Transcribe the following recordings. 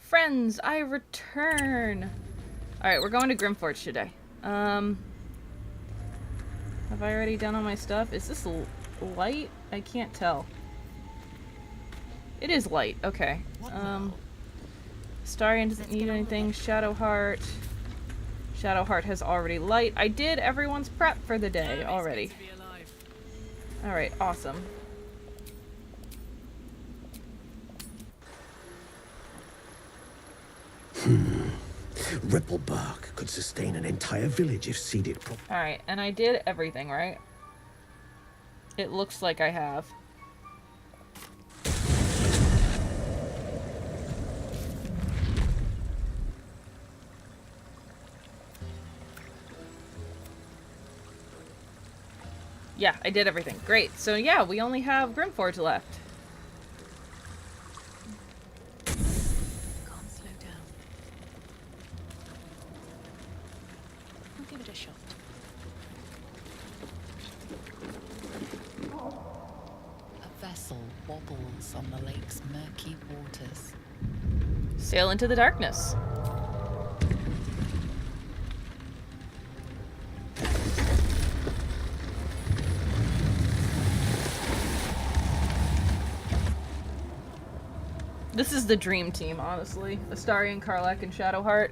Friends, I return. Alright, we're going to Grymforge today. Have I already done all my stuff? Is this light? I can't tell. It is light, okay. Starion doesn't need anything. Shadowheart. Shadowheart has already light. I did everyone's prep for the day already. Alright, awesome. Ripple bark could sustain an entire village if seeded properly. Alright, and I did everything, right? It looks like I have. Yeah, I did everything. Great. So yeah, we only have Grymforge left. Can't slow down. I'll give it a shot. A vessel wobbles on the lake's murky waters. Sail into the darkness. This is the dream team, honestly. Astarion, Karlach, and Shadowheart.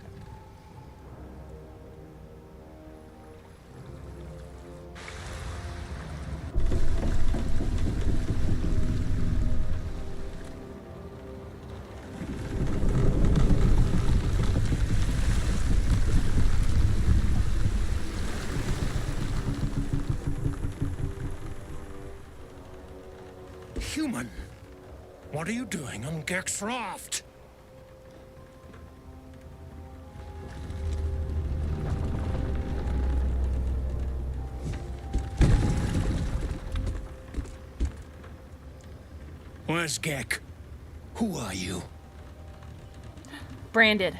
Human! What are you doing on Gek's raft? Where's Gek? Who are you? Branded.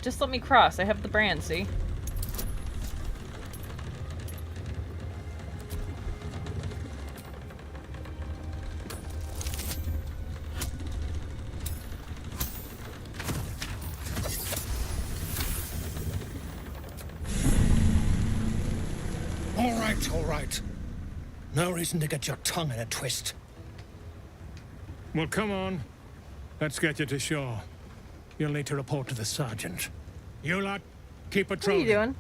Just let me cross. I have the brand, see? All right. No reason to get your tongue in a twist. Well, come on. Let's get you to shore. You'll need to report to the sergeant. You lot, keep patrolling. What are you doing?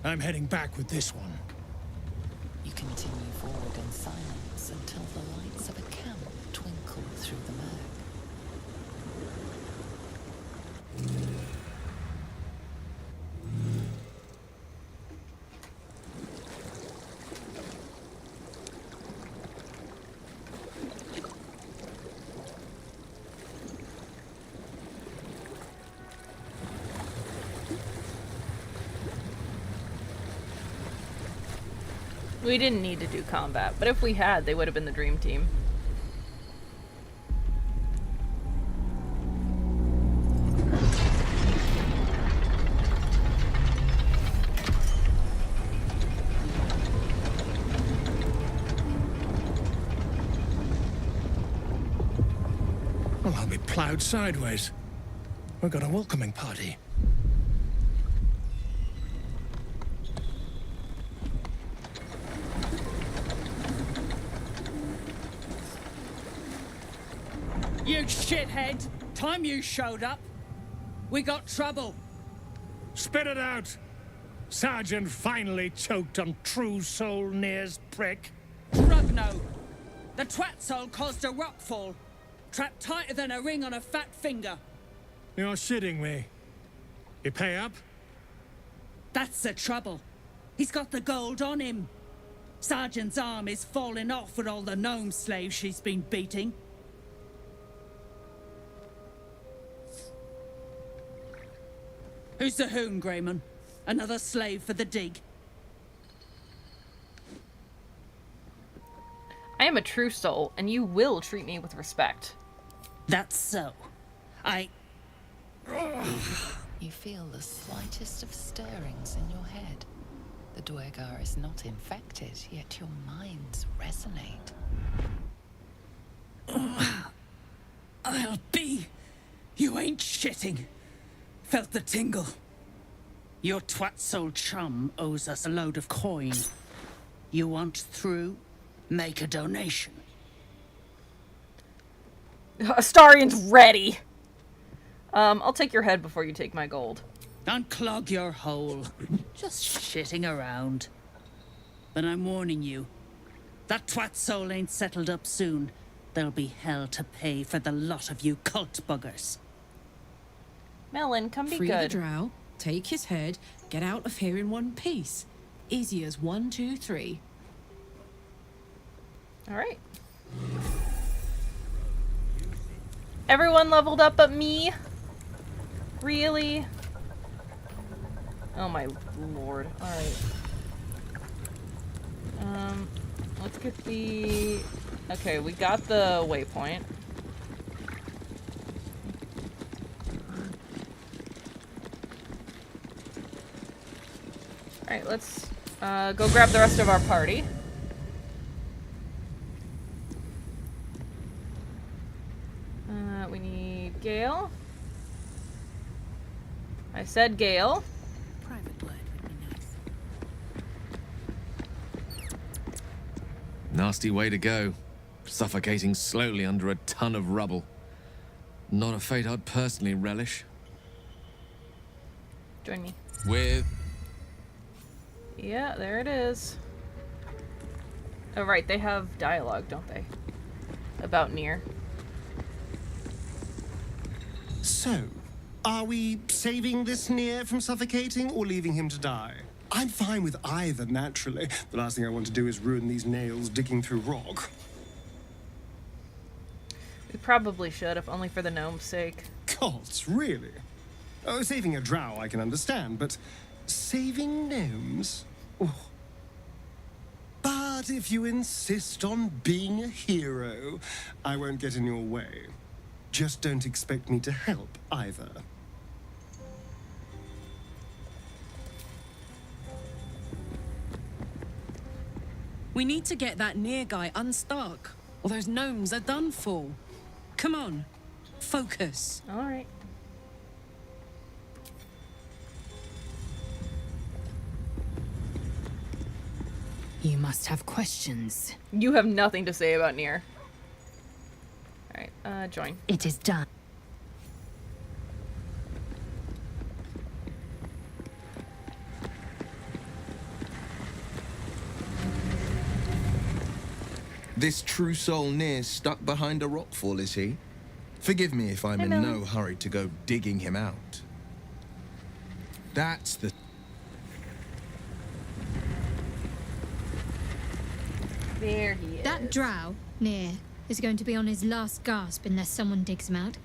I'm heading back with this one. You continue forward in silence until the lights of a camp twinkle through the murk. We didn't need to do combat, but if we had, they would have been the dream team. Well, I'll be plowed sideways. We've got a welcoming party. You shithead! Time you showed up, we got trouble. Spit it out! Sergeant finally choked on True Soul Near's prick. Rugno! The twat soul caused a rockfall. Trapped tighter than a ring on a fat finger. You're shitting me. You pay up? That's the trouble. He's got the gold on him. Sergeant's arm is falling off with all the gnome slaves she's been beating. Who's the hoon, Grayman? Another slave for the dig? I am a true soul, and you will treat me with respect. That's so. You feel the slightest of stirrings in your head. The Dwergar is not infected, yet your minds resonate. You ain't shitting. Felt the tingle. Your twat's old chum owes us a load of coin. You want through? Make a donation. Astarion's ready. I'll take your head before you take my gold. Unclog your hole. Just shitting around. But I'm warning you. That twat soul ain't settled up soon. There'll be hell to pay for the lot of you cult buggers. Melon, come be Free the good. drow, take his head, get out of here in one piece. Easy as 1, 2, 3. Alright. Everyone leveled up but me? Really? Oh my lord. Alright. Let's get the... Okay, we got the waypoint. Alright, let's go grab the rest of our party. We need Gale. I said Gale. Private word would be nice. Nasty way to go. Suffocating slowly under a ton of rubble. Not a fate I'd personally relish. Join me. With... Yeah, there it is. Oh, right, they have dialogue, don't they? About Nier. So, are we saving this Nier from suffocating or leaving him to die? I'm fine with either, naturally. The last thing I want to do is ruin these nails digging through rock. We probably should, if only for the gnome's sake. Gods, really? Oh, saving a drow I can understand, but saving gnomes? Oh. But if you insist on being a hero, I won't get in your way. Just don't expect me to help, either. We need to get that near guy unstuck, or those gnomes are done for. Come on, focus. Alright. You must have questions. You have nothing to say about Nier. Alright, join. It is done. This true soul Nier stuck behind a rockfall, is he? Forgive me if I'm in no hurry to go digging him out. That's the... There he is. That drow, Nier, is going to be on his last gasp unless someone digs him out.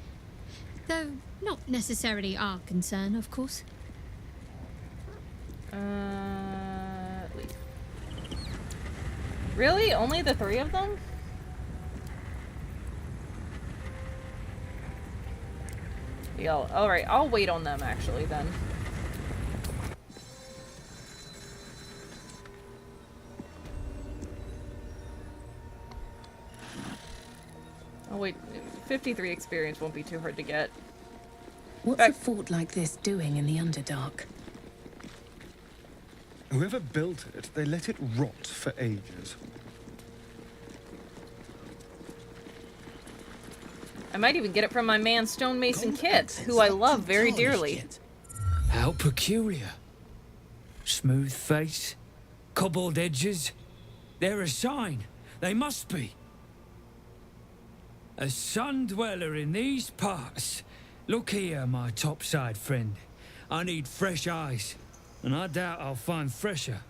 Though not necessarily our concern, of course. Leave. Really? Only the 3 of them? Yeah, alright, I'll wait on them actually then. Oh wait, 53 experience won't be too hard to get. What's a fort like this doing in the Underdark? Whoever built it, they let it rot for ages. I might even get it from my man Stonemason Kit, who I love very dearly. How peculiar. Smooth face, cobbled edges. They're a sign. They must be. A sun dweller in these parts. Look here, my topside friend. I need fresh eyes, and I doubt I'll find fresher.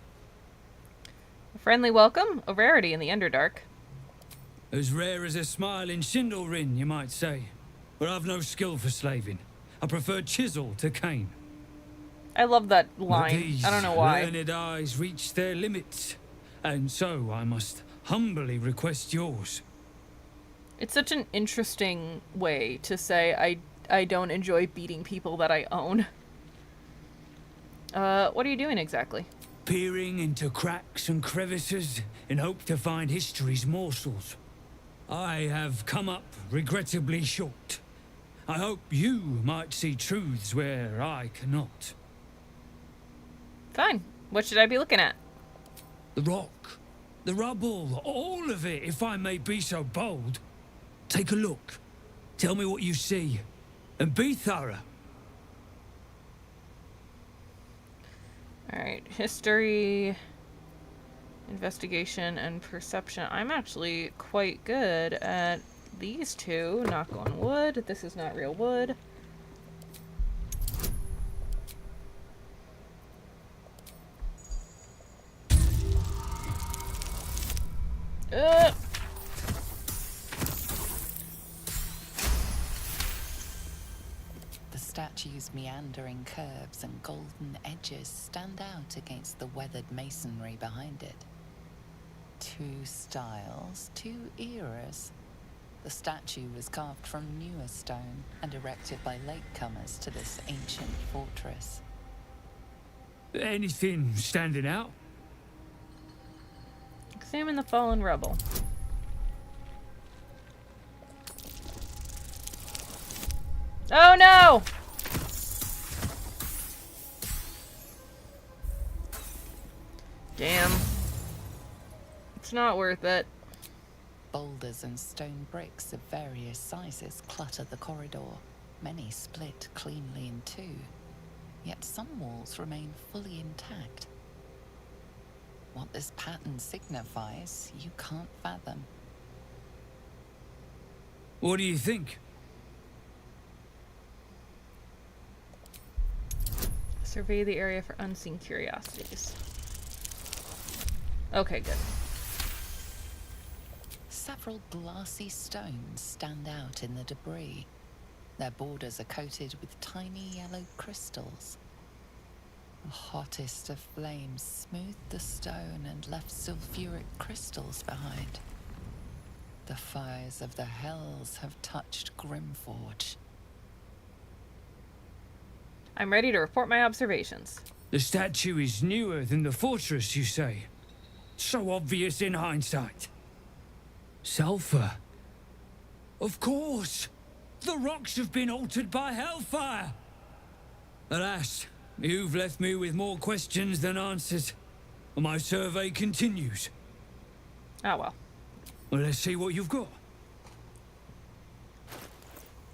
A friendly welcome, a rarity in the Underdark. As rare as a smile in Sindelrin, you might say. But I've no skill for slaving. I prefer chisel to cane. I love that line. But these I don't know why. learned eyes reach their limits, and so I must humbly request yours. It's such an interesting way to say I don't enjoy beating people that I own. What are you doing exactly? Peering into cracks and crevices in hope to find history's morsels. I have come up regrettably short. I hope you might see truths where I cannot. Fine. What should I be looking at? The rock, the rubble, all of it, if I may be so bold. Take a look. Tell me what you see. And be thorough. Alright, history, investigation, and perception. I'm actually quite good at these two. Knock on wood. This is not real wood. The statue's meandering curves and golden edges stand out against the weathered masonry behind it. Two styles, two eras. The statue was carved from newer stone and erected by latecomers to this ancient fortress. Anything standing out? Examine the fallen rubble. Oh no! Damn. It's not worth it. Boulders and stone bricks of various sizes clutter the corridor. Many split cleanly in two, yet some walls remain fully intact. What this pattern signifies, you can't fathom. What do you think? Survey the area for unseen curiosities. Okay, good. Several glassy stones stand out in the debris. Their borders are coated with tiny yellow crystals. The hottest of flames smoothed the stone and left sulfuric crystals behind. The fires of the hells have touched Grymforge. I'm ready to report my observations. The statue is newer than the fortress, you say? So obvious in hindsight. Sulfur. Of course! The rocks have been altered by hellfire! Alas, you've left me with more questions than answers. My survey continues. Oh well. Well, let's see what you've got.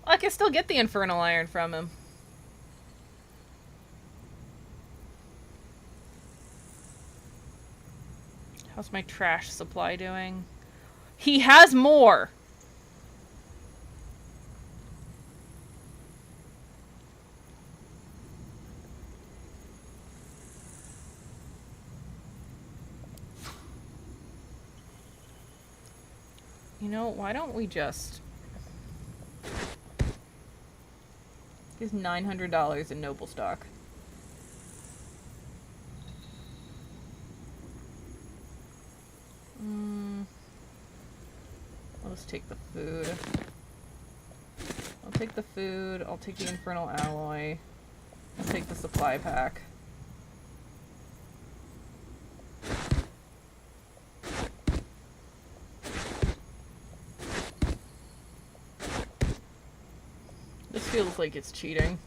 I can still get the infernal iron from him. How's my trash supply doing? He has more! You know, why don't we just... Here's $900 in noble stock. I'll just take the food. I'll take the food. I'll take the infernal alloy. I'll take the supply pack. This feels like it's cheating.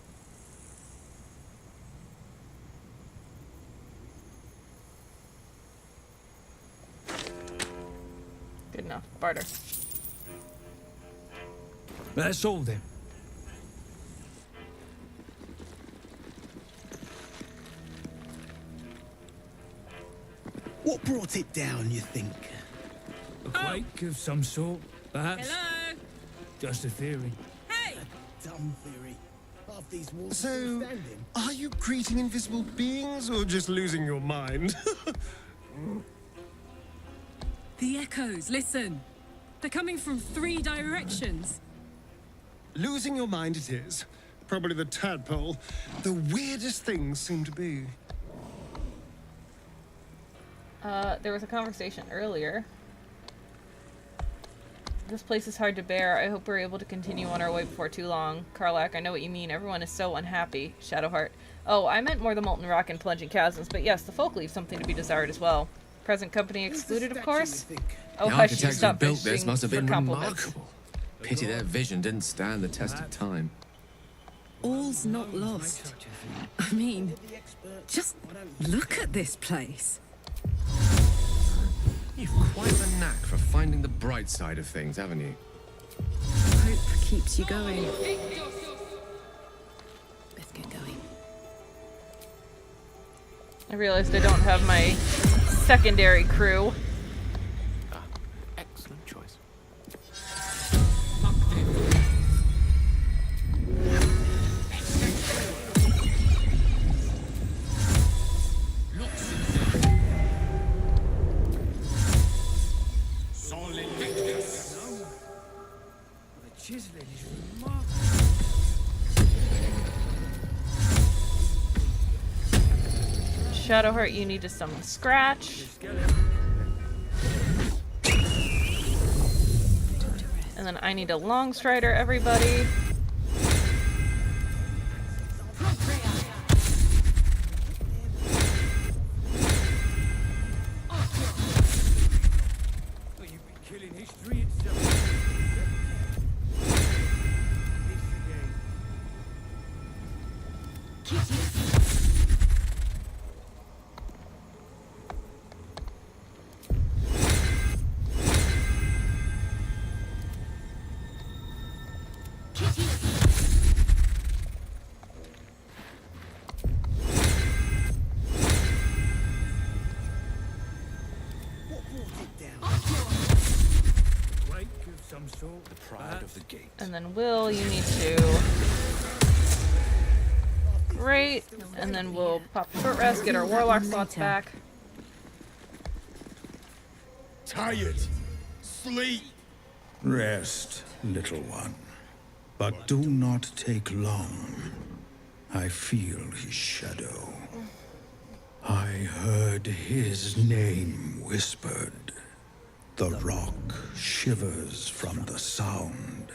Good enough. Barter. That's all then. What brought it down, you think? A quake of some sort, perhaps? Hello? Just a theory. Hey! Dumb theory. Half these walls So, still standing. are you greeting invisible beings or just losing your mind? The echoes, listen. They're coming from 3 directions. Losing your mind it is. Probably the tadpole. The weirdest things seem to be. There was a conversation earlier. This place is hard to bear. I hope we're able to continue on our way before too long. Karlak, I know what you mean. Everyone is so unhappy. Shadowheart. Oh, I meant more the molten rock and plunging chasms, but yes, the folk leave something to be desired as well. Present company excluded, of course. Oh, The hush, you architects who stop built this fishing must have for been compliments. remarkable. Pity their vision didn't stand the test of time. All's not lost. I mean, just look at this place. You've quite the knack for finding the bright side of things, haven't you? Hope keeps you going. Let's get going. I realized I don't have my secondary crew. Excellent choice. Chiseling is remarkable. Shadowheart, you need to summon Scratch. And then I need a Longstrider, everybody. Killing history itself. Some sort. The pride of the gate. And then Will, you need to... Great. And then we'll pop a short rest, get our Warlock slots back. Tired. Sleep. Rest, little one. But do not take long. I feel his shadow. I heard his name whispered. The rock shivers from the sound.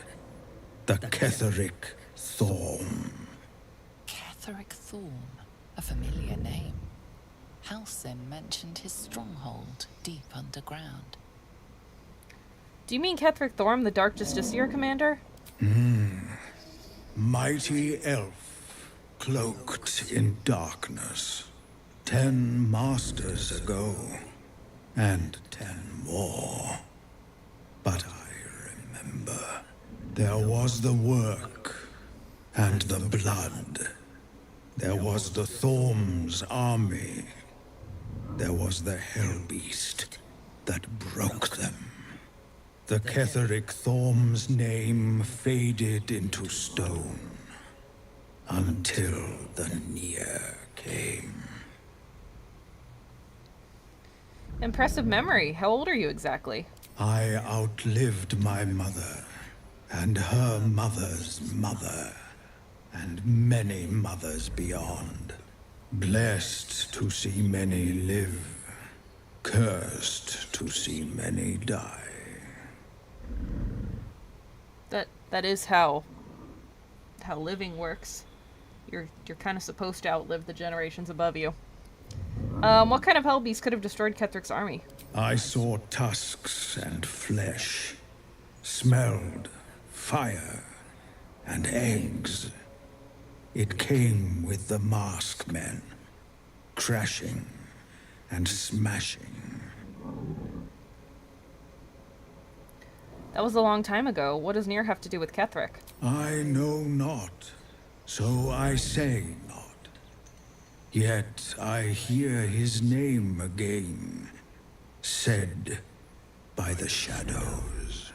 The Ketheric Thorm. Ketheric Thorm, a familiar name. Halsin mentioned his stronghold deep underground. Do you mean Ketheric Thorm, the Dark Justiciar commander? Mighty elf, cloaked in darkness. 10 masters ago, and 10 more. But I remember. There was the work, and the blood. There was the Thorm's army. There was the Hellbeast that broke them. The Ketheric Thorm's name faded into stone. Until the Near came. Impressive memory. How old are you exactly? I outlived my mother, and her mother's mother, and many mothers beyond. Blessed to see many live, cursed to see many die. That is how living works. You're kind of supposed to outlive the generations above you. What kind of hellbeast could have destroyed Kethric's army? I saw tusks and flesh, smelled fire and eggs. It came with the masked men, crashing and smashing. That was a long time ago. What does Nier have to do with Ketheric? I know not, so I say not. Yet I hear his name again, said by the shadows.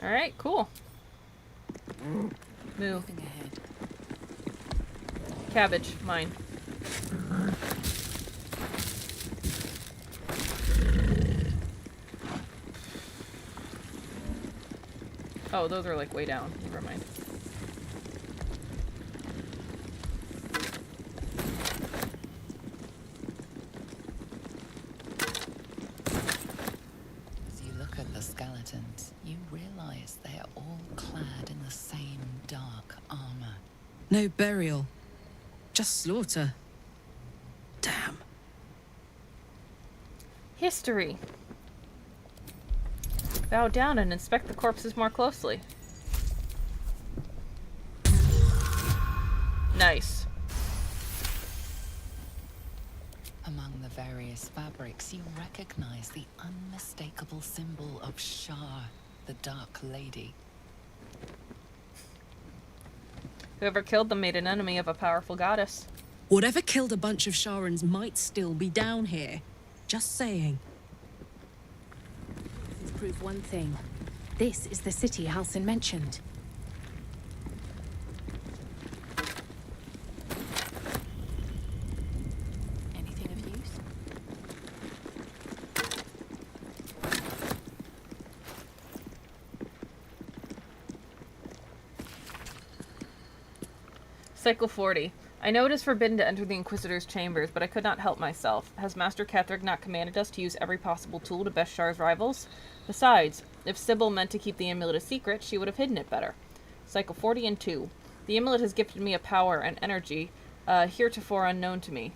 Alright, cool. Move. Cabbage, mine. Oh, those are like way down. Never mind. As you look at the skeletons, you realize they are all clad in the same dark armor. No burial. Just slaughter. Damn. History. Bow down and inspect the corpses more closely. Nice. Among the various fabrics, you recognize the unmistakable symbol of Shar, the Dark Lady. Whoever killed them made an enemy of a powerful goddess. Whatever killed a bunch of Sharans might still be down here. Just saying. Let's prove one thing. This is the city Halsin mentioned. Anything of use? Cycle 40. I know it is forbidden to enter the Inquisitor's chambers, but I could not help myself. Has Master Ketheric not commanded us to use every possible tool to best Shar's rivals? Besides, if Sybil meant to keep the amulet a secret, she would have hidden it better. Cycle 40 and 2. The amulet has gifted me a power and energy heretofore unknown to me.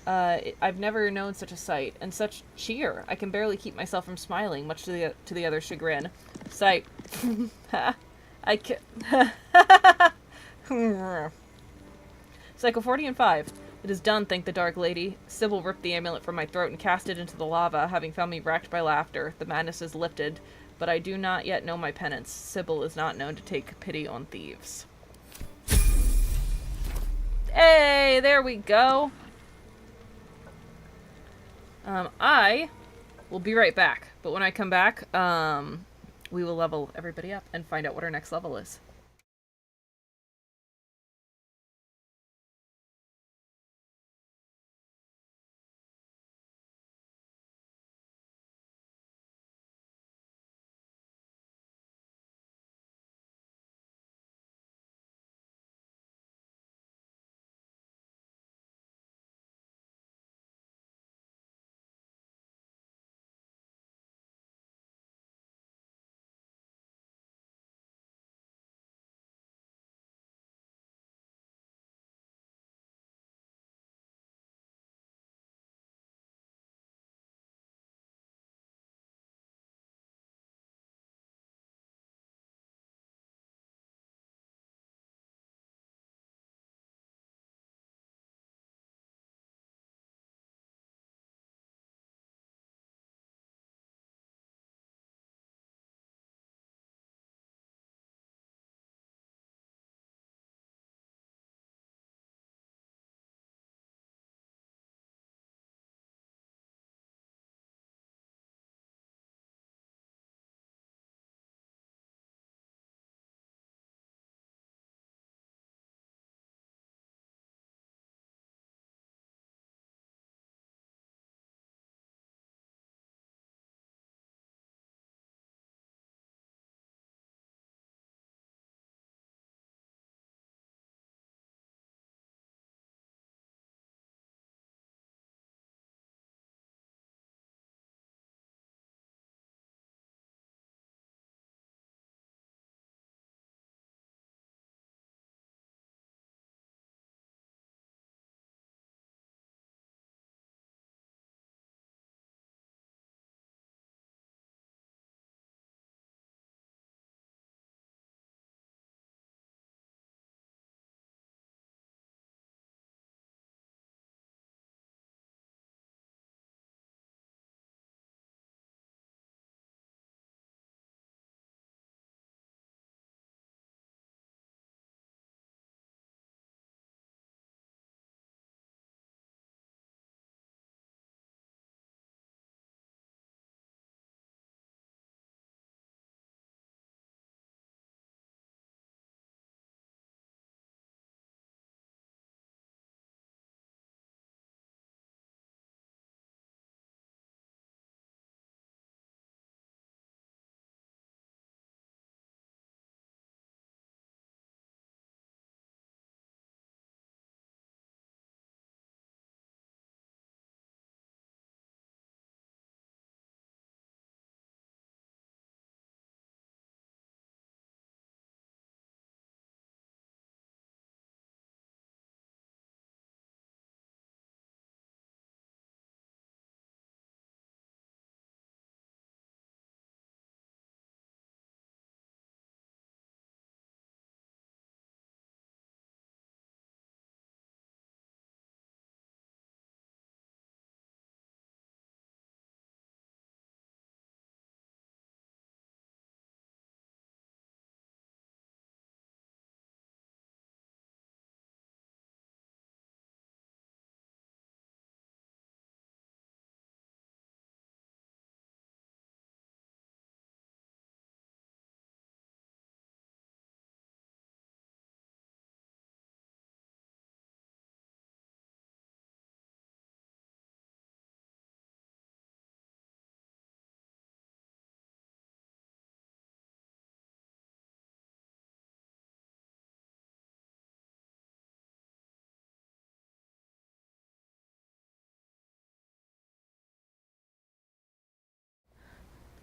I've never known such a sight, and such cheer. I can barely keep myself from smiling, much to the other's chagrin. Sight. I can... Cycle 40 and 5. It is done, thank the Dark Lady. Sybil ripped the amulet from my throat and cast it into the lava, having found me racked by laughter. The madness is lifted, but I do not yet know my penance. Sybil is not known to take pity on thieves. Hey, there we go. I will be right back, but when I come back, we will level everybody up and find out what our next level is.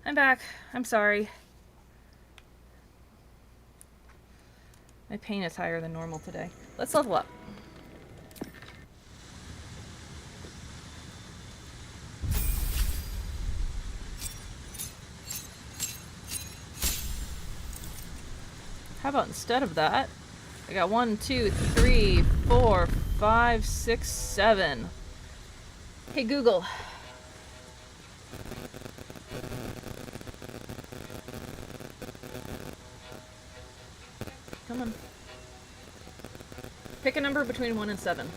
I'm back. I'm sorry. My pain is higher than normal today. Let's level up. How about instead of that, I got 1, 2, 3, 4, 5, 6, 7. Hey Google. Come on. Pick a number between 1 and 7.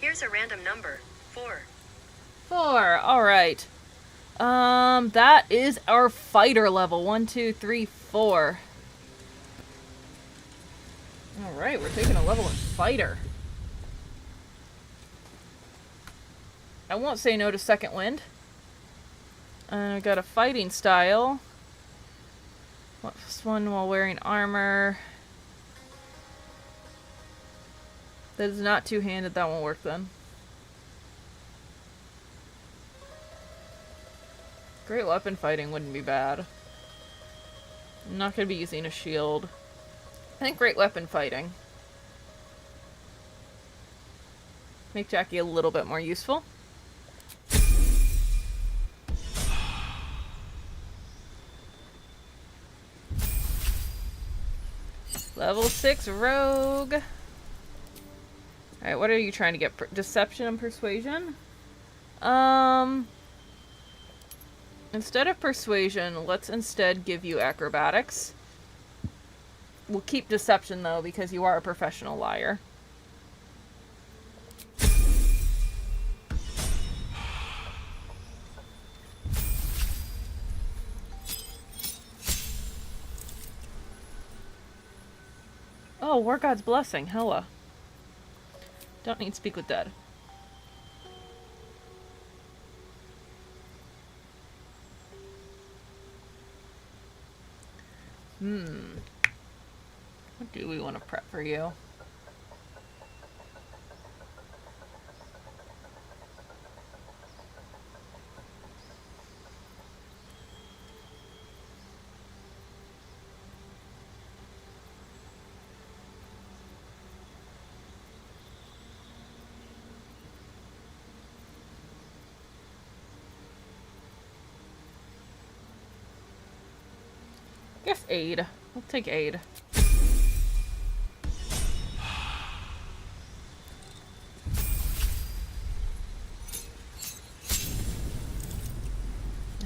Here's a random number. 4. 4. Alright. That is our fighter level. 1, 2, 3, 4. Alright, we're taking a level in fighter. I won't say no to second wind. I got a fighting style. What's one while wearing armor? That is not two-handed, that won't work then. Great weapon fighting wouldn't be bad. I'm not going to be using a shield. I think great weapon fighting. Make Jackie a little bit more useful. Level 6 rogue. Alright, what are you trying to get? Deception and persuasion? Instead of persuasion, let's instead give you acrobatics. We'll keep deception though, because you are a professional liar. Oh, War God's Blessing, hella. Don't need Speak with Dead. What do we want to prep for you? I guess aid. We'll take aid.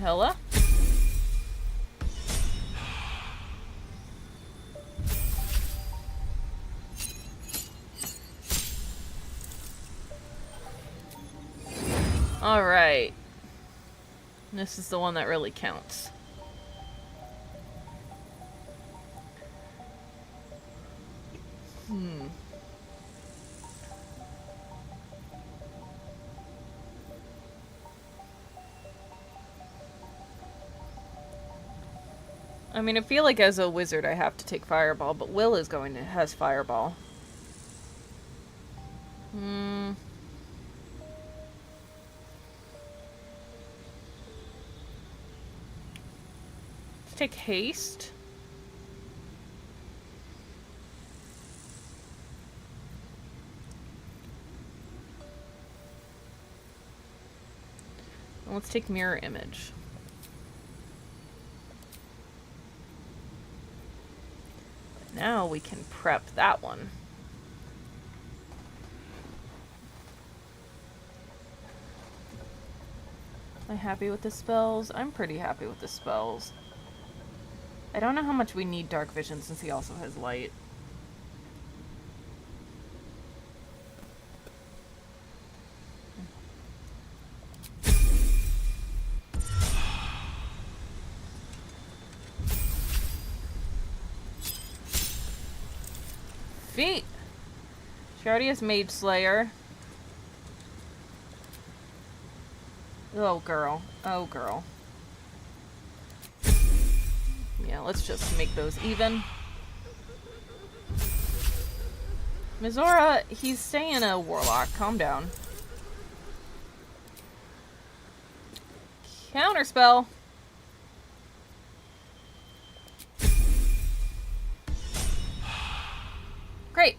Hella? Alright. This is the one that really counts. I mean, I feel like as a wizard I have to take Fireball, but Will is has Fireball. Let's take Haste. And let's take Mirror Image. Now we can prep that one. Am I happy with the spells? I'm pretty happy with the spells. I don't know how much we need Dark Vision since he also has Light. Feet! She already has Mage Slayer. Oh, girl. Oh, girl. Yeah, let's just make those even. Mizora, he's staying a warlock. Calm down. Counterspell. Great.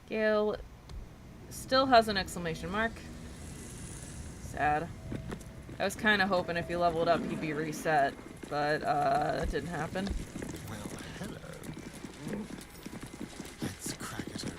Gale still has an exclamation mark. Sad. I was kind of hoping if he leveled up he'd be reset, but that didn't happen. Well, hello. Let's crack it open.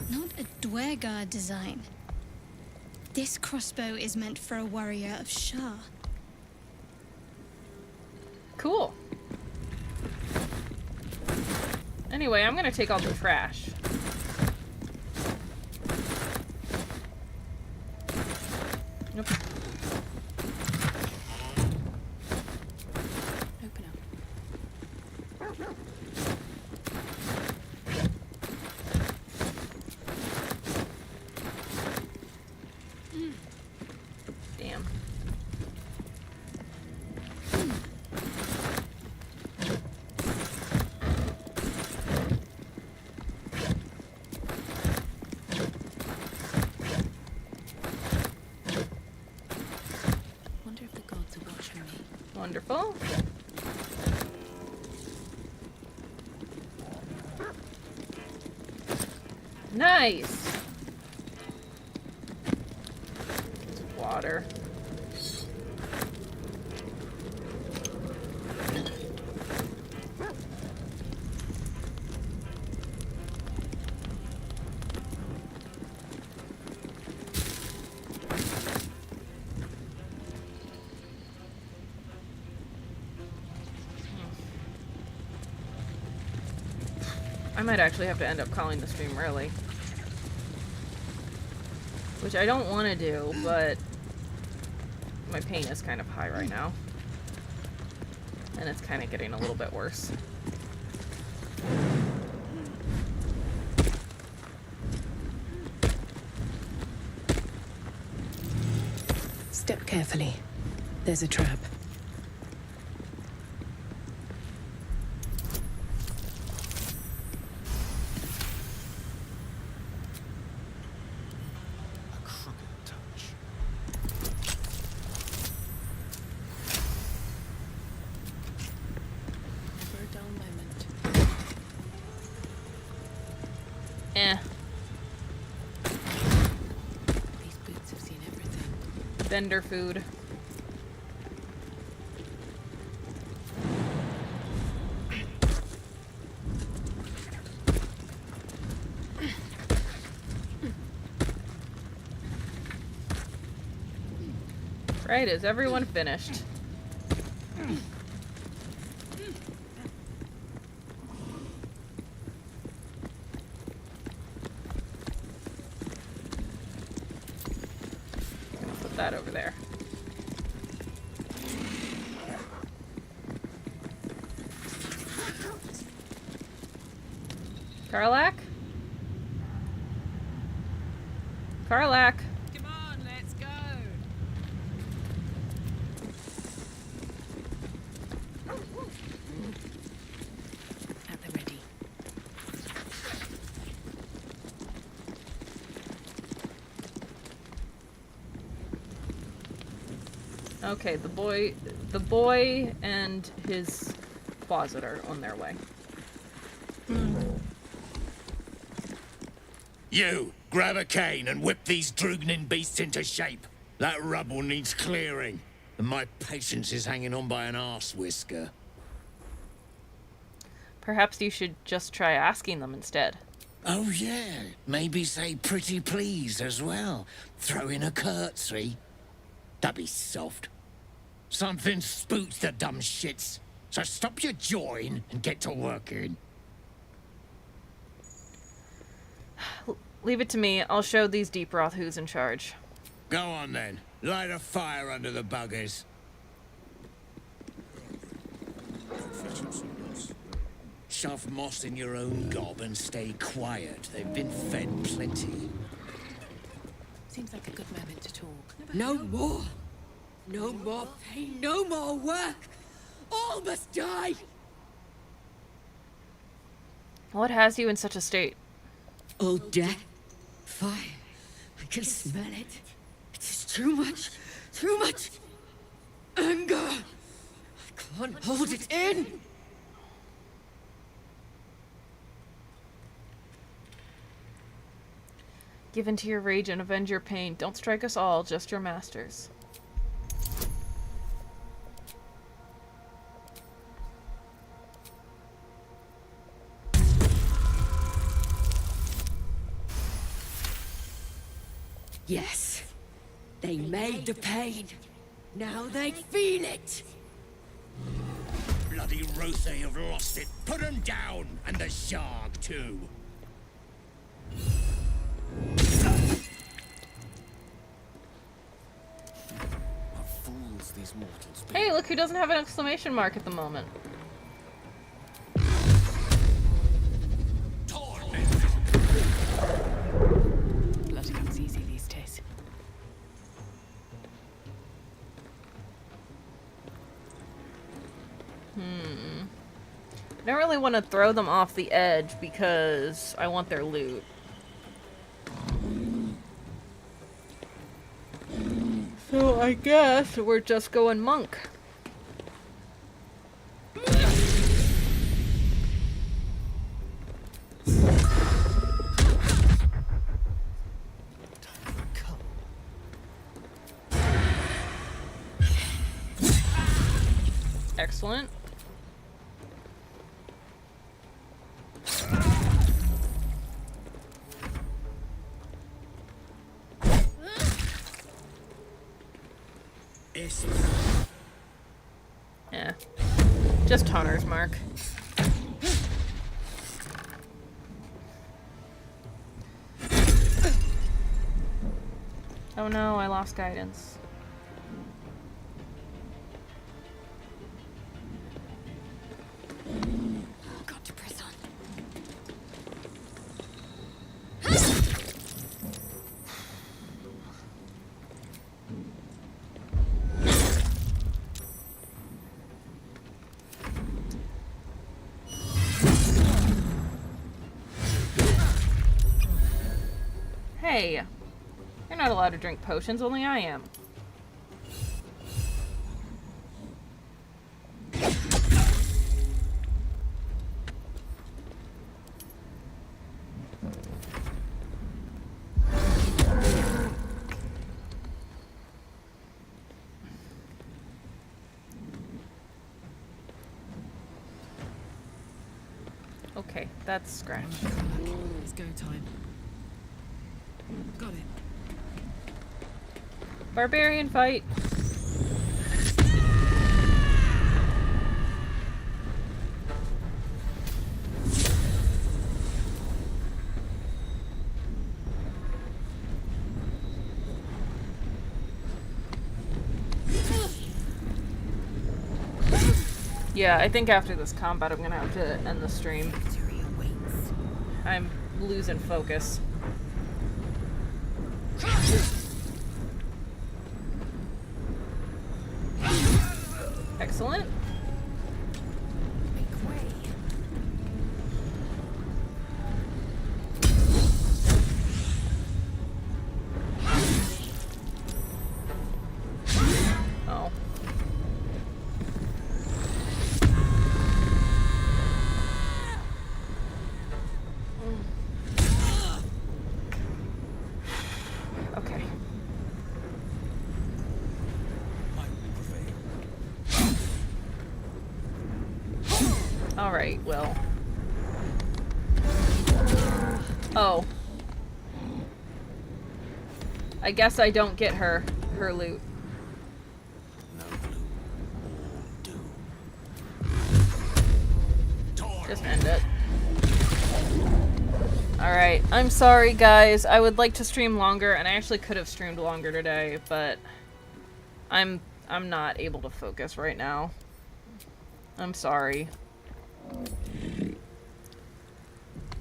Not a Dwergar design. This crossbow is meant for a warrior of Shah. Cool. Anyway, I'm gonna take all the trash. Nope. Open up. Damn. Wonder if the gods are watching me. Wonderful. Nice. Water. I might actually have to end up calling the stream early. Which I don't want to do, but my pain is kind of high right now. And it's kind of getting a little bit worse. Step carefully. There's a trap. A crooked touch. Never a dull moment. Eh. These boots have seen everything. Vendor food. Right, is everyone finished? Put that over there. Karlak? Karlak? Come on, let's go. At the ready. Okay, the boy and his closet are on their way. You, grab a cane and whip these droognin beasts into shape. That rubble needs clearing, and my patience is hanging on by an arse whisker. Perhaps you should just try asking them instead. Oh yeah, maybe say pretty please as well. Throw in a curtsy. That'd be soft. Something spooks the dumb shits. So stop your jawing and get to working. Leave it to me. I'll show these deep Roth who's in charge. Go on then. Light a fire under the buggers. shove moss in your own gob and stay quiet. They've been fed plenty. Seems like a good moment to talk. No more. No more pain, no more work. All must die. What has you in such a state? Oh, death. Fire. I can smell it. It is too much. Too much. Anger. I can't hold it in. Give in to your rage and avenge your pain. Don't strike us all, just your masters. Yes. They made the pain. Now they feel it. Bloody Rothay have lost it. Put 'em down, and the shark too. What fools these mortals be. Hey, look who doesn't have an exclamation mark at the moment. Blood comes easy these days. I don't really want to throw them off the edge because I want their loot. So I guess we're just going monk. Excellent. Yeah. Just Hunter's mark. Oh no, I lost guidance. Got to press on. Hey, you're not allowed to drink potions, only I am. Okay, that's scratch. It's go time. Got it. Barbarian fight. Yeah, I think after this combat I'm gonna have to end the stream. I'm losing focus. Excellent. Oh. Okay. Alright, well. Oh. I guess I don't get her loot. Just end it. Alright, I'm sorry guys. I would like to stream longer, and I actually could have streamed longer today, but I'm not able to focus right now. I'm sorry.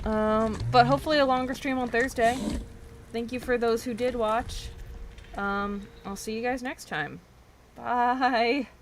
But hopefully a longer stream on Thursday. Thank you for those who did watch. I'll see you guys next time. Bye.